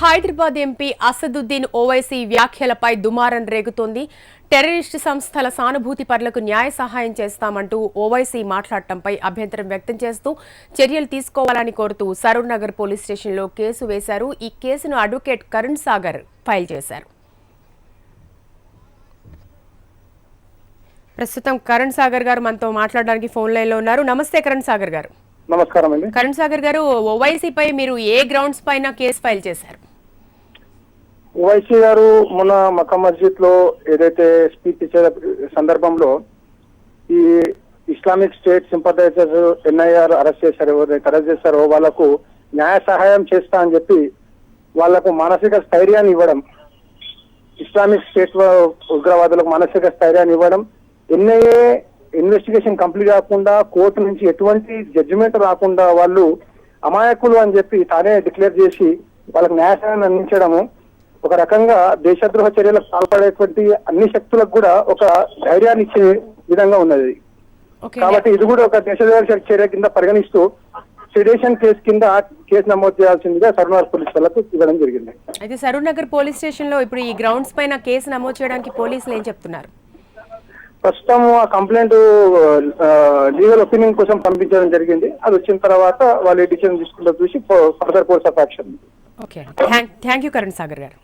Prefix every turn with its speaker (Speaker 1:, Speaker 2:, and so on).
Speaker 1: Hyderabad MP Asaduddin Owaisi వ్యాఖ్యలపై దుమారం రేగుతోంది. Terrorist సంస్థల సానుభూతి పరులకు న్యాయ సహాయం చేస్తామంటూ ఓవైసీ మాట్లాడటంపై అభ్యంతరం వ్యక్తం చేస్తూ చర్యలు తీసుకోవాలని కోరుతూ సరూర్ నగర్ పోలీస్ స్టేషన్లో కేసు వేశారు. ఈ కేసును అడ్వకేట్ కరణ్ సాగర్ ఫైల్ చేశారు. ప్రస్తుతం కరణ్ సాగర్ గారు మనతో మాట్లాడడానికి ఫోన్ లైన్ లో ఉన్నారు. నమస్తే కరణ్ సాగర్ గారు.
Speaker 2: నమస్కారం అండి.
Speaker 1: కరణ్ సాగర్ గారు, ఓవైసీపై మీరు ఏ గ్రౌండ్స్ పైన కేసు ఫైల్ చేశారు?
Speaker 2: ఓవైసీ గారు మొన్న మక్కా మస్జిద్ లో ఏదైతే స్పీచ్ ఇచ్చే సందర్భంలో ఈ Islamic state sympathisers NIR arrest చేశారో వాళ్లకు న్యాయ సహాయం చేస్తా అని చెప్పి వాళ్లకు మానసిక స్థైర్యాన్ని ఇవ్వడం, ఇస్లామిక్ స్టేట్ ఉగ్రవాదులకు మానసిక స్థైర్యాన్ని ఇవ్వడం, ఎన్ఐఏ ఇన్వెస్టిగేషన్ కంప్లీట్ కాకుండా కోర్టు నుంచి ఎటువంటి జడ్జిమెంట్ రాకుండా వాళ్ళు అమాయకులు అని చెప్పి తానే డిక్లేర్ చేసి వాళ్ళకి న్యాయాన్ని అందించడము ఒక రకంగా దేశద్రోహ చర్యలకు పాల్పడేటువంటి అన్ని శక్తులకు కూడా ఒక ధైర్యాన్ని ఇచ్చే విధంగా ఉన్నది. కాబట్టి ఇది కూడా ఒక దేశద్రోహ చర్య కింద పరిగణిస్తూ సెడేషన్ కేసు కింద కేసు నమోదు చేయాల్సిందిగా సరూర్ నగర్ పోలీసు వాళ్ళకు ఇవ్వడం జరిగింది.
Speaker 1: అయితే సరూర్ నగర్ పోలీస్ స్టేషన్ లో ఇప్పుడు ఈ గ్రౌండ్స్ పైన కేసు నమోదు చేయడానికి పోలీసులు ఏం చెప్తున్నారు?
Speaker 2: ప్రస్తుతం ఆ కంప్లైంట్ లీగల్ ఒపీనియన్ కోసం పంపించడం జరిగింది. అది వచ్చిన తర్వాత వాళ్ళు డిసిజన్ తీసుకుంటూ చూసి further course of action.
Speaker 1: Okay, thank you Karan Sagar గారు.